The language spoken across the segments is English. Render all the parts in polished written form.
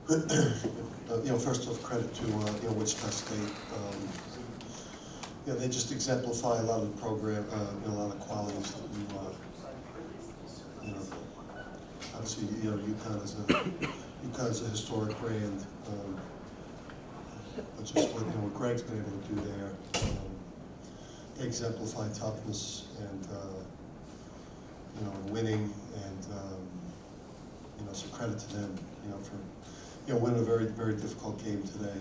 First off, credit to Wichita State. They just exemplify a lot of the program, a lot of the qualities that we obviously, UConn is a historic brand, but just what Greg's been able to do there, they exemplify toughness and winning, and so credit to them, for winning a very, very difficult game today.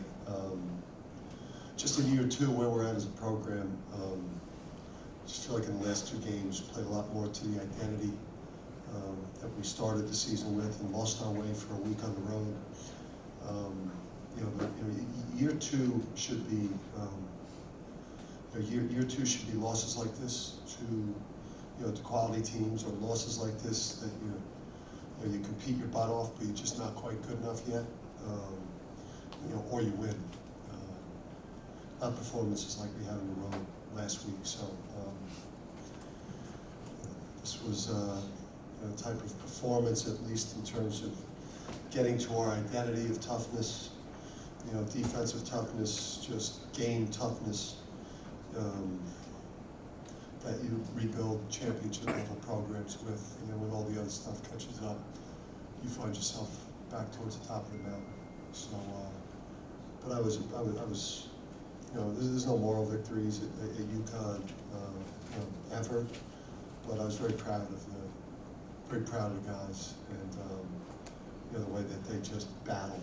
Just in year two, where we're at as a program, just feel like in the last two games, we played a lot more to the identity that we started the season with, and lost our way for a week on the road. Year two should be year two should be losses like this to quality teams, or losses like this that you compete your butt off, but you're just not quite good enough yet, or you win. Not performances like we had on the road last week. So this was a type of performance, at least in terms of getting to our identity of toughness, defensive toughness, just game toughness, that you rebuild championship level programs with. When all the other stuff catches up, you find yourself back towards the top of the mountain. So, but I was, there's no moral victories at UConn ever, but I was very proud of the guys, and the way that they just battled.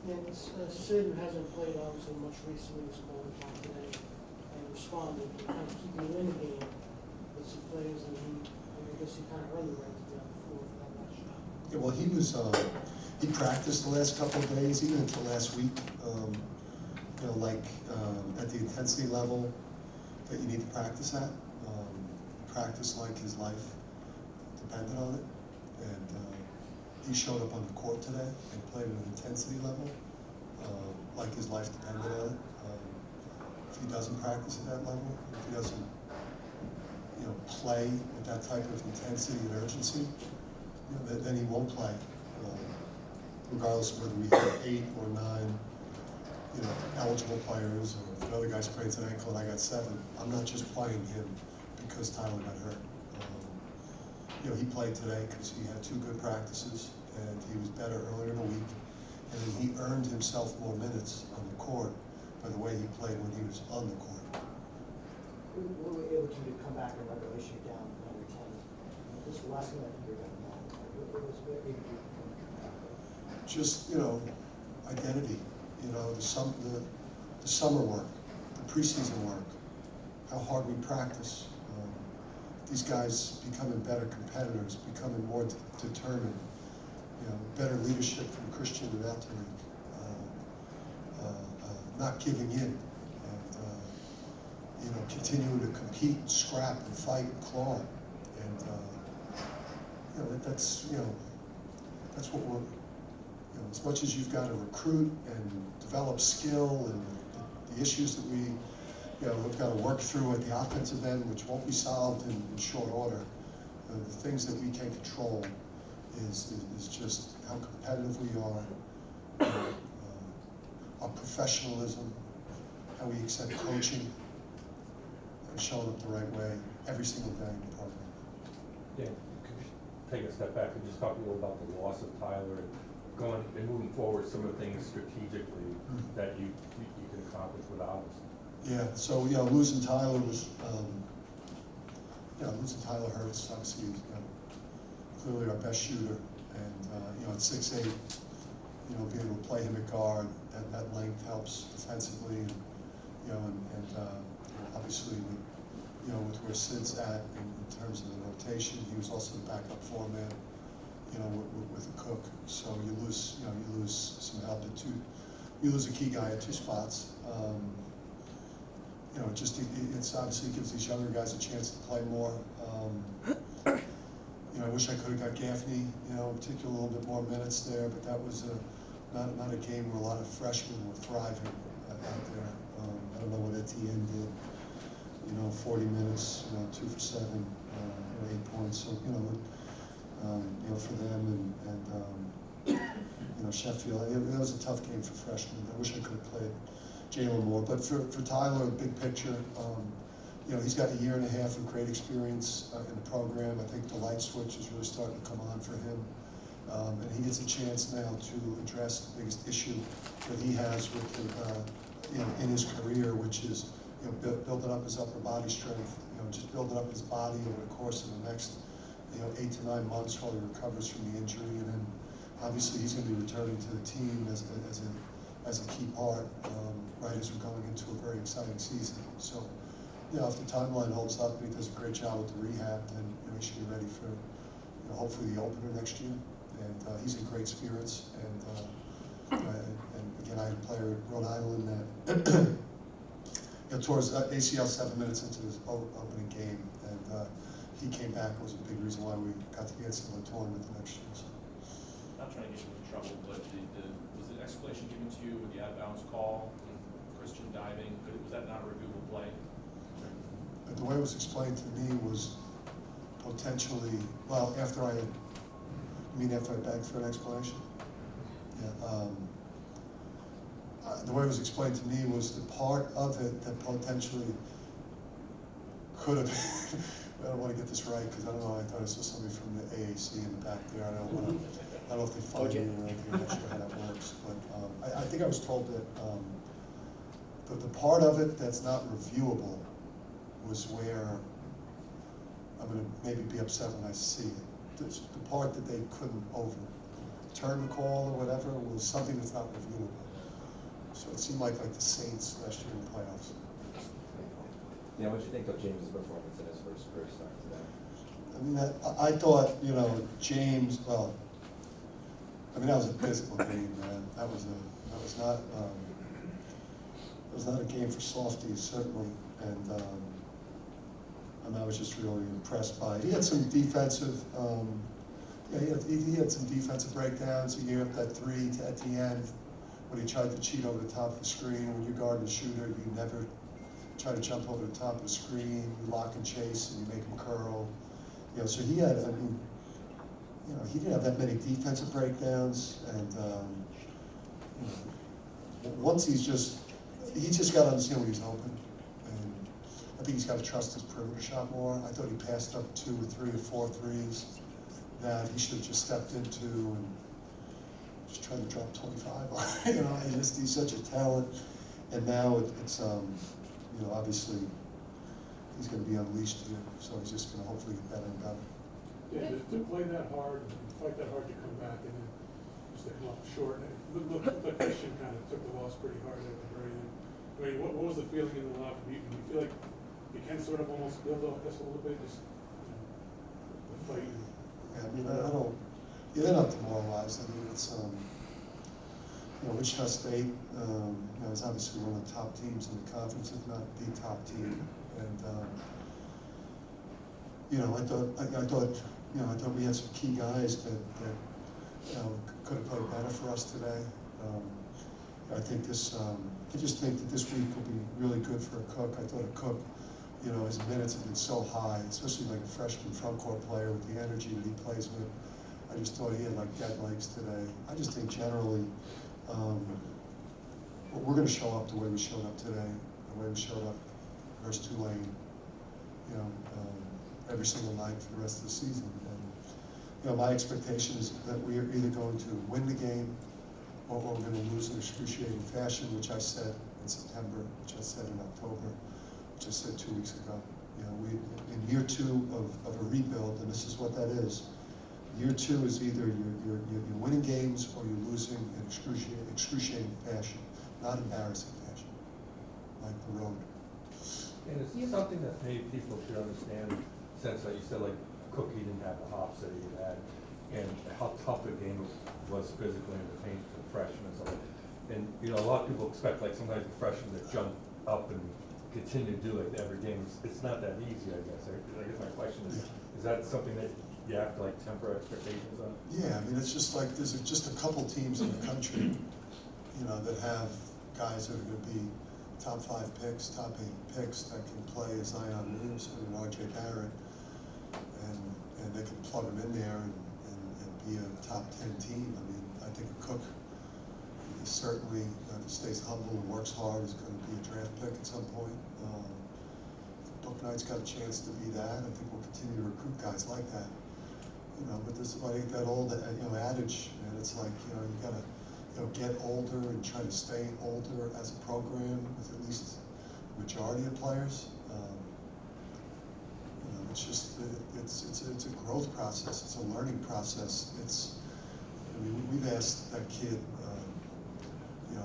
And Sid hasn't played obviously much recently, as a ball top today, and responded to kind of keeping you in the game with some plays, and I guess he kind of earned the right to do that before that match. Yeah, well, he practiced the last couple of days, even until last week, at the intensity level that you need to practice at. Practice like his life depended on it, and he showed up on the court today and played at an intensity level like his life depended on it. If he doesn't practice at that level, if he doesn't play with that type of intensity and urgency, then he won't play, regardless of whether we have 8 or 9 eligible players, or if another guy sprains an ankle and I got 7. I'm not just playing him because Tyler got hurt. He played today because he had 2 good practices, and he was better earlier in the week, and then he earned himself more minutes on the court by the way he played when he was on the court. What were we able to come back in regulation down under 10? This is the last thing I think you're going to know. What was able to come back? Just identity. The summer work, the preseason work, how hard we practice. These guys becoming better competitors, becoming more determined. Better leadership from Christian and Alternate. Not giving in, and continuing to compete, and scrap, and fight, and claw, and that's what we're. As much as you've got to recruit and develop skill, and the issues that we've got to work through at the offensive end, which won't be solved in short order. The things that we can control is just how competitive we are, our professionalism, how we accept coaching, and showing up the right way every single day in the program. Yeah, could you take a step back and just talk a little about the loss of Tyler and going and moving forward, some of the things strategically that you can accomplish without us? Yeah, so losing Tyler was, losing Tyler hurts. Obviously, he's clearly our best shooter, and at 6'8", being able to play him at guard, that length helps defensively, and obviously with where Sid's at in terms of the rotation, he was also the backup 4-man, with a Cook. So you lose some help at 2. You lose a key guy at 2 spots. It's obviously gives these younger guys a chance to play more. I wish I could have got Gaffney, in particular, a little bit more minutes there, but that was not a game where a lot of freshmen were thriving out there. I don't know what Etienne did. 40 minutes, 2 for 7, 8 points. So for them, and Sheffield, it was a tough game for freshmen. I wish I could have played Jalen more, but for Tyler, big picture, he's got a year and a half of great experience in the program. I think the light switch is really starting to come on for him. And he gets a chance now to address the biggest issue that he has with in his career, which is building up his upper body strength, just building up his body over the course of the next 8 to 9 months while he recovers from the injury, and then obviously he's going to be returning to the team as a key part right as we're going into a very exciting season. So if the timeline holds up and he does a great job with the rehab, then he should be ready for hopefully the opener next year. And he's in great spirits. And again, I had a player at Rhode Island that towards ACL 7 minutes into his opening game, and he came back. It was a big reason why we got to get into the tournament the next year. So. Not trying to get you in trouble, but was the explanation given to you with the out-of-bounds call and Christian diving? Was that not a reviewable play? But the way it was explained to me was potentially, well, after I begged for an explanation? Yeah. The way it was explained to me was the part of it that potentially could have, I don't want to get this right because I don't know, I thought I saw somebody from the AAC in the back there. I don't know if they find me or anything, I'm not sure how that works. But I think I was told that the part of it that's not reviewable was where I'm going to maybe be upset when I see it. The part that they couldn't overturn the call or whatever was something that's not reviewable. So it seemed like the Saints last year in the playoffs. Yeah, what do you think of James' performance in his first career start today? I mean, I thought, James, well, I mean, that was a physical game, man. That was not a game for softies, certainly. And I was just really impressed by it. He had some defensive, he had some defensive breakdowns. He gave up that 3 at the end when he tried to cheat over the top of the screen. When you're guarding a shooter, you never try to jump over the top of the screen. You lock and chase, and you make him curl. So he had, he didn't have that many defensive breakdowns. And once he just got to understand when he's open. I think he's got to trust his perimeter shot more. I thought he passed up 2 or 3 or 4 threes that he should have just stepped into and just tried to drop 25. He's such a talent. And now it's obviously he's going to be unleashed here. So he's just going to hopefully get better and better. Yeah, to play that hard, fight that hard to come back, and then just to come up short. Look, Christian kind of took the loss pretty hard at the very end. I mean, what was the feeling in the locker room? Do you feel like you can sort of almost build off this a little bit, just the fight? Yeah, I mean, I don't. Yeah, they're not demoralized. I mean, it's Wichita State. Is obviously one of the top teams in the conference, if not the top team. And I thought we had some key guys that could have played better for us today. I think I just think that this week will be really good for a Cook. I thought a Cook, his minutes have been so high, especially like a freshman front court player with the energy that he plays with. I just thought he had dead legs today. I just think generally, we're going to show up the way we showed up today, the way we showed up versus Tulane, every single night for the rest of the season. And my expectation is that we are either going to win the game or we're going to lose in excruciating fashion, which I said in September, which I said in October, which I said 2 weeks ago. We in year 2 of a rebuild, and this is what that is. Year 2 is either you're winning games or you're losing in excruciating fashion, not embarrassing fashion, like the road. And it's something that maybe people should understand, since like you said, Cook, he didn't have the hops that he had, and how tough the game was physically in the paint for the freshmen and stuff. And a lot of people expect sometimes the freshmen to jump up and continue to do every game. It's not that easy, I guess. I guess my question is that something that you have to temper expectations on? Yeah, I mean, it's just there's just a couple teams in the country, that have guys that are going to be top 5 picks, top 8 picks that can play as Zion Williamson and R.J. Barrett, and they can plug them in there and be a top 10 team. I mean, I think a Cook is certainly, if he stays humble and works hard, is going to be a draft pick at some point. Book Knight's got a chance to be that. I think we'll continue to recruit guys like that. You know, but this is, I think, that old, adage, and it's like, you gotta, get older and try to stay older as a program with at least the majority of players. It's just, it's a growth process, it's a learning process. We've asked that kid,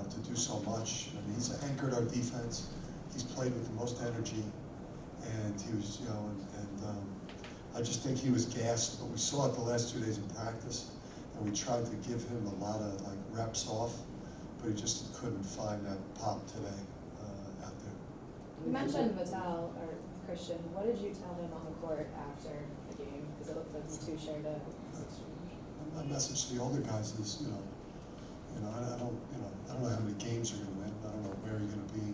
to do so much. I mean, he's anchored our defense. He's played with the most energy, and he was, I just think he was gassed. But we saw it the last 2 days in practice, and we tried to give him a lot of reps off, but he just couldn't find that pop today out there. You mentioned Vital or Christian. What did you tell him on the court after the game? Because it looked like you two shared a. My message to the older guys is, I don't know how many games you're going to win. I don't know where you're going to be,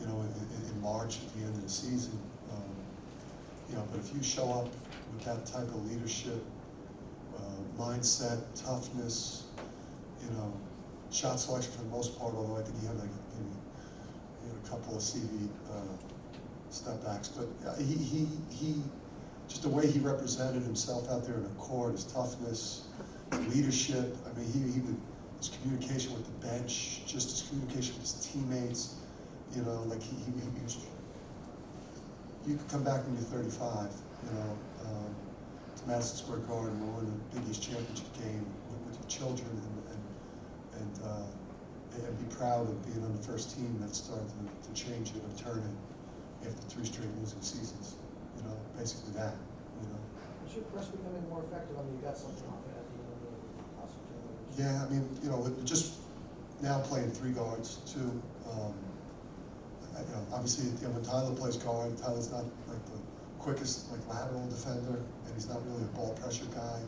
in March at the end of the season. But if you show up with that type of leadership, mindset, toughness, shot selection for the most part, although I think he had maybe a couple of CV step backs, but he just the way he represented himself out there in the court, his toughness, his leadership. I mean, he would, his communication with the bench, just his communication with his teammates. He was. You could come back when you're 35, to Madison Square Garden and win the Big East championship game with your children and be proud of being on the first team that started to change it or turn it after 3 straight losing seasons. Basically that. Is your press becoming more effective? I mean, you got something off it at the end of the Yeah, I mean, with just now playing 3 guards too. Obviously, when Tyler plays guard, Tyler's not like the quickest lateral defender, and he's not really a ball pressure guy.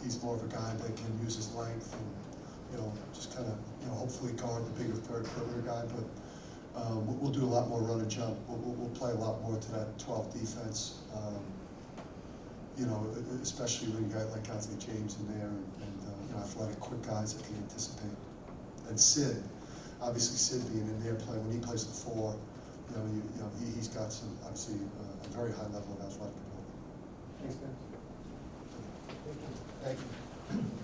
He's more of a guy that can use his length and just kind of hopefully guard the bigger third perimeter guy. But we'll do a lot more run and jump. We'll play a lot more to that 12 defense. Especially when you got guys like James in there and athletic, quick guys that can anticipate. And Sid. Obviously, Sid being in there playing, when he plays the 4, he's got some, obviously, a very high level of athletic ability. Thanks, Ben. Thank you.